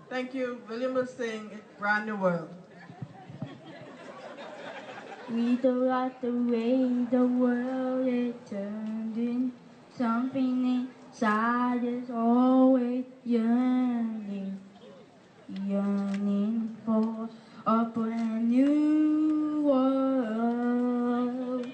Thank you. William will sing Brand New World. We don't like the way the world is turning. Something inside is always yearning, yearning for a brand new world.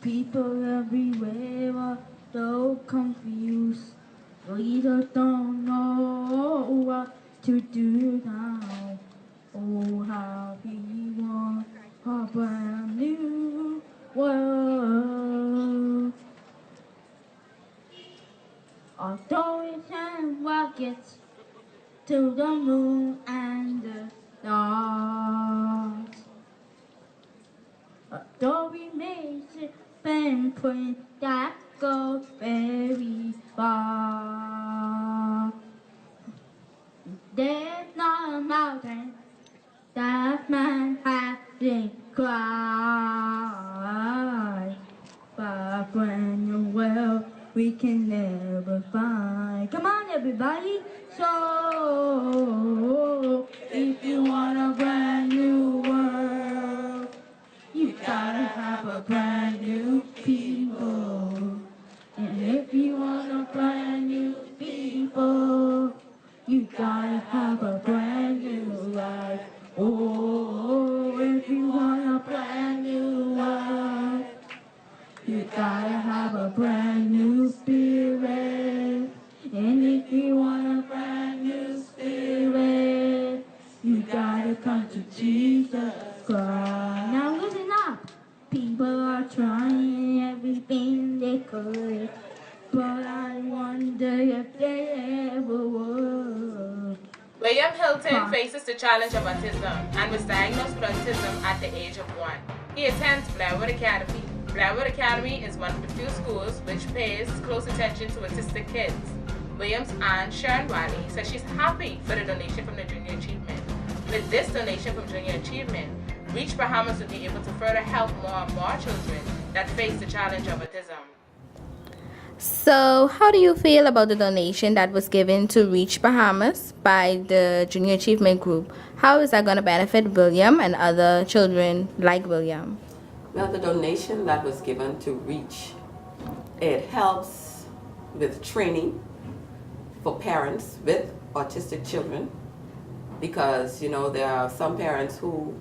People everywhere are so confused. Leaders don't know what to do now. Oh, how we want a brand new world. Although we send rockets to the moon and the stars, although we may spend points that go very far, there's not a mountain that man hasn't cried. But when you're well, we can never find. Come on, everybody. So, if you want a brand new world, you gotta have a brand new people. And if you want a brand new people, you gotta have a brand new life. Oh, if you want a brand new life, you gotta have a brand new spirit. And if you want a brand new spirit, you gotta come to Jesus Christ. Now listen up. People are trying everything they could, but I wonder if they ever would. William Hilton faces the challenge of autism and was diagnosed with autism at the age of 1. He attends Blairwood Academy. Blairwood Academy is one of the few schools which pays close attention to autistic kids. William's aunt, Sharon Wiley, says she's happy for the donation from the Junior Achievement. With this donation from Junior Achievement, Reach Bahamas will be able to further help more and more children that face the challenge of autism. So, how do you feel about the donation that was given to Reach Bahamas by the Junior Achievement Group? How is that going to benefit William and other children like William? Well, the donation that was given to Reach, it helps with training for parents with autistic children, because there are some parents who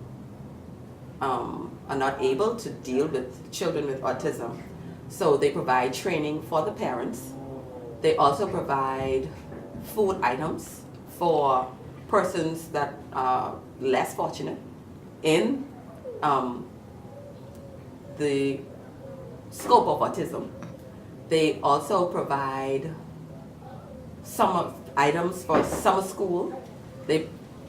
are not able to deal with children with autism. So they provide training for the parents. They also provide food items for persons that are less fortunate in the scope of autism. They also provide summer items for summer school.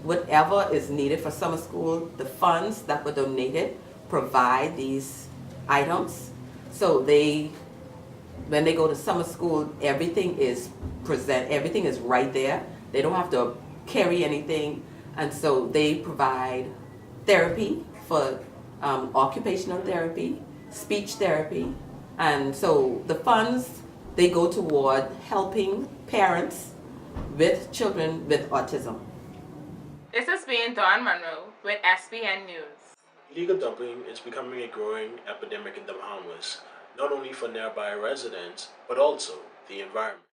Whatever is needed for summer school, the funds that were donated provide these items. So when they go to summer school, everything is right there. They don't have to carry anything, and so they provide therapy for occupational therapy, speech therapy, and so the funds, they go toward helping parents with children with autism. This has been Dawn Monroe with SBN News. Illegal dumping is becoming a growing epidemic in the Bahamas, not only for nearby residents, but also the environment.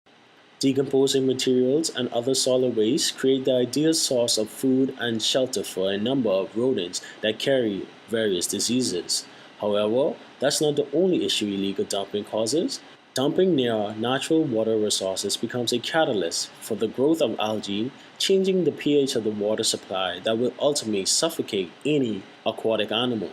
Decomposing materials and other solid waste create the ideal source of food and shelter for a number of rodents that carry various diseases. However, that's not the only issue illegal dumping causes. Dumping near natural water resources becomes a catalyst for the growth of algae, changing the pH of the water supply that will ultimately suffocate any aquatic animal.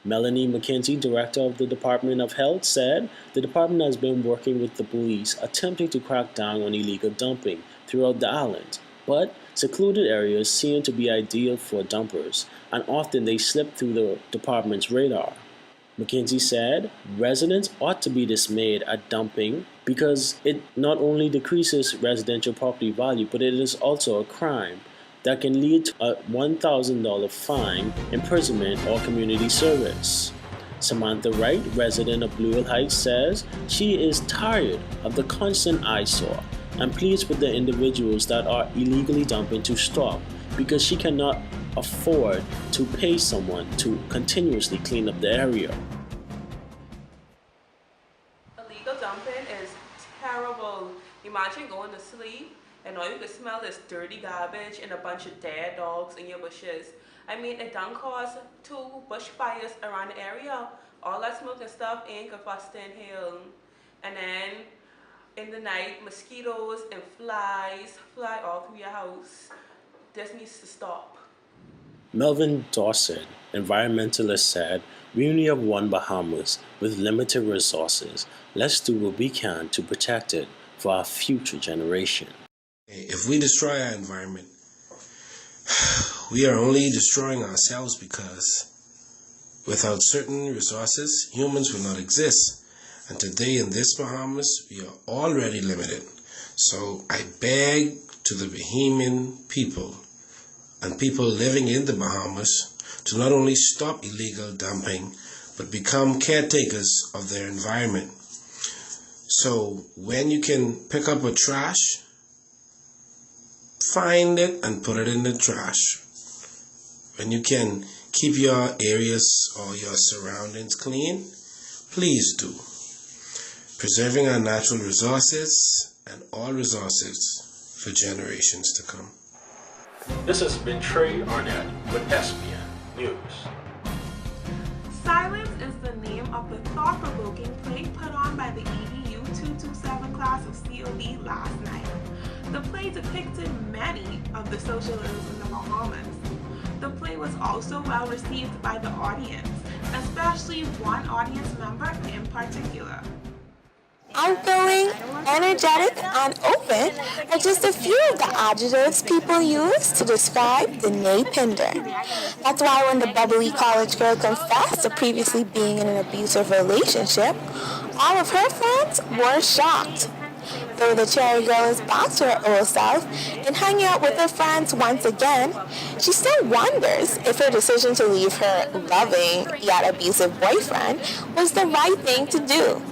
Melanie McKenzie, director of the Department of Health, said the department has been working with the police attempting to crack down on illegal dumping throughout the island. But secluded areas seem to be ideal for dumpers, and often they slip through the department's radar. McKenzie said residents ought to be dismayed at dumping because it not only decreases residential property value, but it is also a crime that can lead to a $1,000 fine, imprisonment, or community service. Samantha Wright, resident of Blue Hill Heights, says she is tired of the constant eyesore and pleads with the individuals that are illegally dumping to stop because she cannot afford to pay someone to continuously clean up the area. Illegal dumping is terrible. Imagine going to sleep and all you can smell is dirty garbage and a bunch of dead dogs in your bushes. I mean, it done caused 2 bushfires around the area. All that smoke and stuff ain't gonna fast inhale. And then in the night, mosquitoes and flies fly all through your house. This needs to stop. Melvin Dawson, environmentalist, said, "We only have one Bahamas with limited resources. Let's do what we can to protect it for our future generation." If we destroy our environment, we are only destroying ourselves, because without certain resources, humans will not exist. And today in this Bahamas, we are already limited. So I beg to the Bahamian people and people living in the Bahamas to not only stop illegal dumping, but become caretakers of their environment. So when you can pick up a trash, find it and put it in the trash. When you can keep your areas or your surroundings clean, please do. Preserving our natural resources and all resources for generations to come. This has been Trey Arnett with SBN News. Silence is the name of the thought-provoking play put on by the EDU 227 class of COB last night. The play depicted many of the social ills in the Bahamas. The play was also well received by the audience, especially one audience member in particular. Outgoing, energetic, and open are just a few of the adjectives people use to describe Danae Pinder. That's why when the bubbly college girl confessed to previously being in an abusive relationship, all of her friends were shocked. Though the cherry girl is back to her old self and hanging out with her friends once again, she still wonders if her decision to leave her loving yet abusive boyfriend was the right thing to do.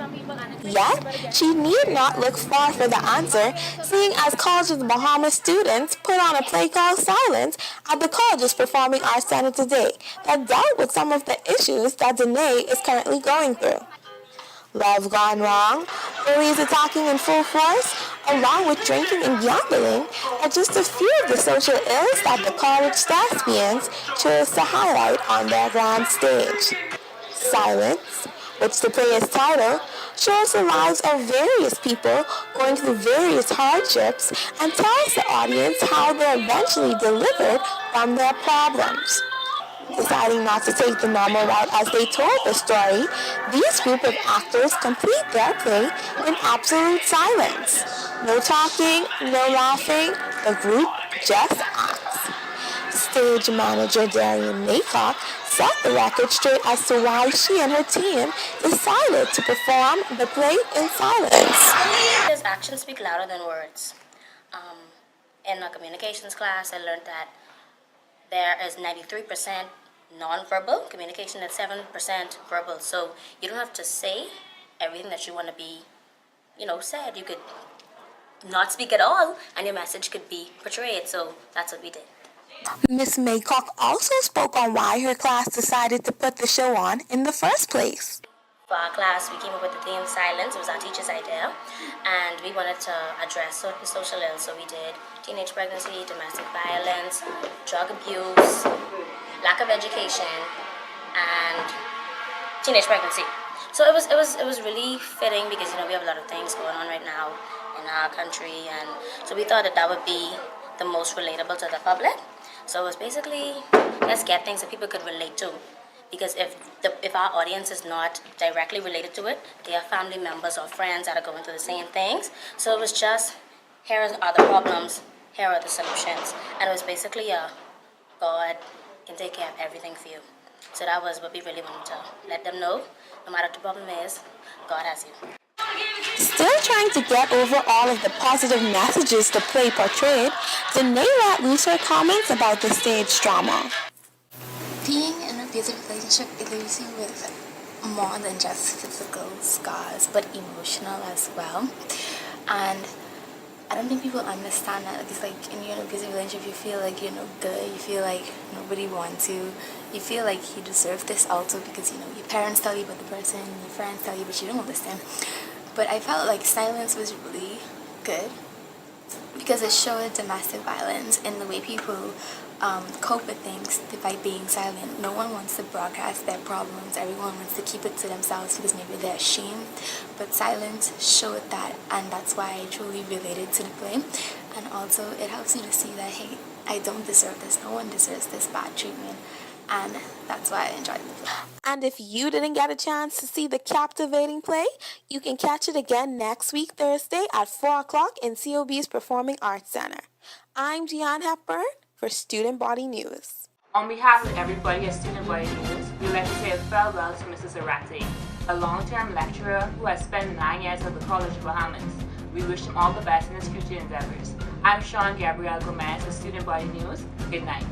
Yet, she need not look far for the answer, seeing as College of the Bahamas students put on a play called Silence at the college's Performing Arts Center today that dealt with some of the issues that Danae is currently going through. Love gone wrong, bullies attacking in full force, along with drinking and gambling, are just a few of the social ills that the college thespians chose to highlight on their grand stage. Silence, which the play is titled, shows the lives of various people going through various hardships and tells the audience how they eventually delivered from their problems. Deciding not to take the normal route as they told the story, these group of actors complete their play in absolute silence. No talking, no laughing, the group just acts. Stage manager Darian Maycock set the record straight as to why she and her team decided to perform the play in silence. His actions speak louder than words. In my communications class, I learned that there is 93% non-verbal communication and 7% verbal. So you don't have to say everything that you want to be, said. You could not speak at all, and your message could be portrayed. So that's what we did. Miss Maycock also spoke on why her class decided to put the show on in the first place. For our class, we came up with the theme Silence. It was our teacher's idea, and we wanted to address certain social ills. So we did teenage pregnancy, domestic violence, drug abuse, lack of education, and teenage pregnancy. So it was really fitting because we have a lot of things going on right now in our country, and so we thought that would be the most relatable to the public. So it was basically, let's get things that people could relate to. Because if our audience is not directly related to it, they are family members or friends that are going through the same things. So it was just, here are the problems, here are the solutions. And it was basically God can take care of everything for you. So that was what we really wanted to let them know. No matter what the problem is, God has you. Still trying to get over all of the positive messages the play portrayed, Danae let loose her comments about the stage drama. Being in an abusive relationship leaves you with more than just physical scars, but emotional as well. And I don't think people understand that. It's like in your abusive relationship, you feel like you're no good, you feel like nobody wants you, you feel like you deserve this also because, your parents tell you about the person, your friends tell you, but you don't understand. But I felt like silence was really good because it showed domestic violence in the way people cope with things by being silent. No one wants to broadcast their problems. Everyone wants to keep it to themselves because maybe they're ashamed. But silence showed that, and that's why I truly related to the play. And also, it helps you to see that, hey, I don't deserve this. No one deserves this bad treatment. And that's why I enjoyed the play. And if you didn't get a chance to see the captivating play, you can catch it again next week, Thursday at 4 o'clock in COB's Performing Arts Center. I'm Gian Hepburn for Student Body News. On behalf of everybody at Student Body News, we'd like to say a farewell to Mrs. Arati, a long-term lecturer who has spent 9 years at the College of Bahamas. We wish him all the best in his future endeavors. I'm Sean Gabrielle Gomez for Student Body News. Good night.